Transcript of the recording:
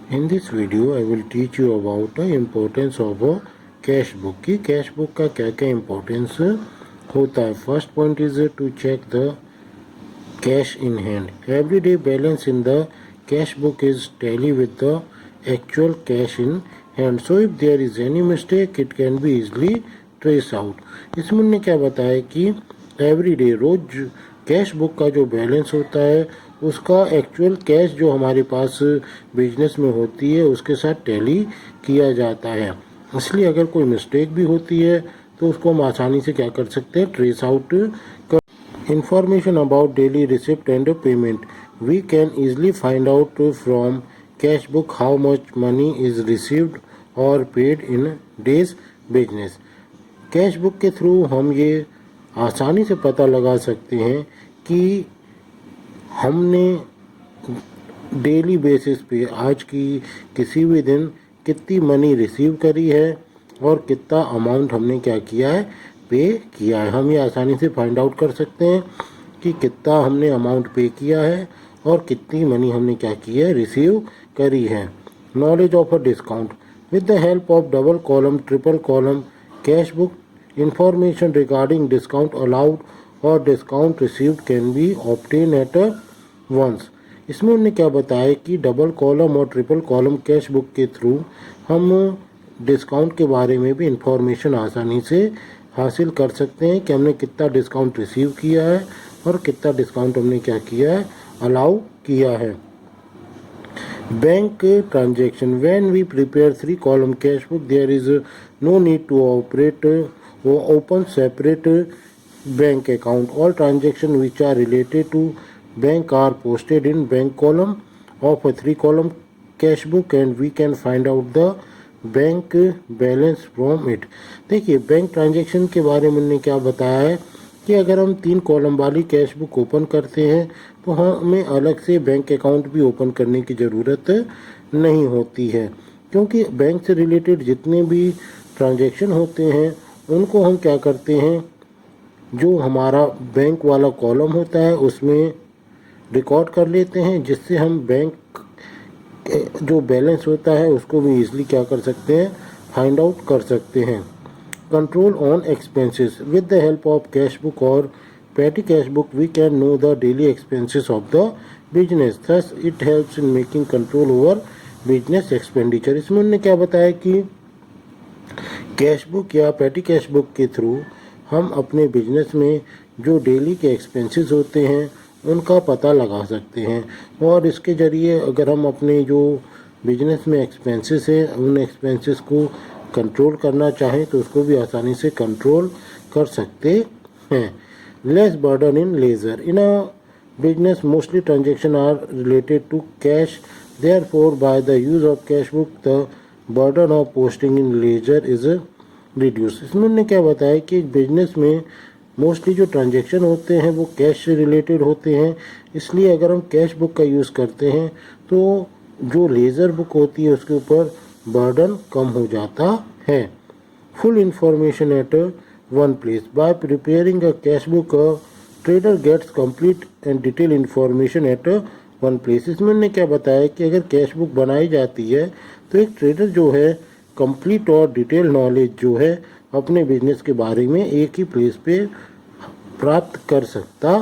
In this video, I will teach you about the importance of a cash book की cash book का क्या क्या importance होता है. First point is to check the cash in hand. Everyday balance in the cash book is tally with the actual cash in hand. So if there is any mistake it can be easily trace out. इसमें उन्होंने क्या बताया कि everyday रोज cash book का जो balance होता है उसका एक्चुअल कैश जो हमारे पास बिजनेस में होती है उसके साथ टैली किया जाता है. इसलिए अगर कोई मिस्टेक भी होती है तो उसको हम आसानी से क्या कर सकते हैं, ट्रेस आउट कर. Information about daily receipt and payment. We can easily find out from cash book how much money is received और paid in day's business. Cash book के थ्रू हम ये आसानी से पता लगा सकते हैं कि हमने डेली बेसिस पे आज की किसी भी दिन कितनी मनी रिसीव करी है और कितना अमाउंट हमने क्या किया है, पे किया है. हम ये आसानी से फाइंड आउट कर सकते हैं कि कितना हमने अमाउंट पे किया है और कितनी मनी हमने क्या की है, रिसीव करी है. Knowledge of a discount. With the help of double column triple column cash book information regarding discount allowed और discount received can be obtain at once. इसमें उन्होंने क्या बताया कि डबल कॉलम और ट्रिपल कॉलम कैश बुक के through हम discount के बारे में भी इंफॉर्मेशन आसानी से हासिल कर सकते हैं कि हमने कितना डिस्काउंट रिसीव किया है और कितना डिस्काउंट हमने क्या किया है, अलाउ किया है. Bank transaction. When we prepare 3 column cash book there is no need to open separate bank account. All transaction which are related to bank are posted in bank column of a 3 column cash book and we can find out the bank balance from it. देखिए bank transaction के बारे में उन्होंने क्या बताया है कि अगर हम 3 कॉलम वाली कैश बुक ओपन करते हैं तो हमें अलग से बैंक अकाउंट भी ओपन करने की ज़रूरत नहीं होती है, क्योंकि बैंक से रिलेटेड जितने भी ट्रांजेक्शन होते हैं उनको हम क्या करते हैं, जो हमारा बैंक वाला कॉलम होता है उसमें रिकॉर्ड कर लेते हैं, जिससे हम बैंक जो बैलेंस होता है उसको भी ईजिली क्या कर सकते हैं, फाइंड आउट कर सकते हैं. Control on expenses. With the help of cash book और petty cash book we can know the daily expenses of the business. Thus it helps in making control over business expenditure. इसमें उन्होंने क्या बताया कि cash book या पेटी cash book के through हम अपने बिजनेस में जो डेली के एक्सपेंसेस होते हैं उनका पता लगा सकते हैं, और इसके ज़रिए अगर हम अपने जो बिजनेस में एक्सपेंसेस हैं उन एक्सपेंसेस को कंट्रोल करना चाहें तो उसको भी आसानी से कंट्रोल कर सकते हैं. Less burden in ledger. In a business mostly transaction are related to cash, therefore by the use of cash book the burden of posting in ledger is reduce. इसमें उन्होंने क्या बताया कि बिजनेस में मोस्टली जो ट्रांजेक्शन होते हैं वो कैश से रिलेटेड होते हैं, इसलिए अगर हम कैश बुक का यूज़ करते हैं तो जो लेज़र बुक होती है उसके ऊपर बर्डन कम हो जाता है. Full information at one place. By preparing a cash book trader gets complete and detail information at one place. इसमें उन्होंने क्या बताया कि अगर कैश बुक बनाई जाती है तो एक ट्रेडर जो है कंप्लीट और डिटेल नॉलेज जो है अपने बिजनेस के बारे में एक ही प्लेस पे प्राप्त कर सकता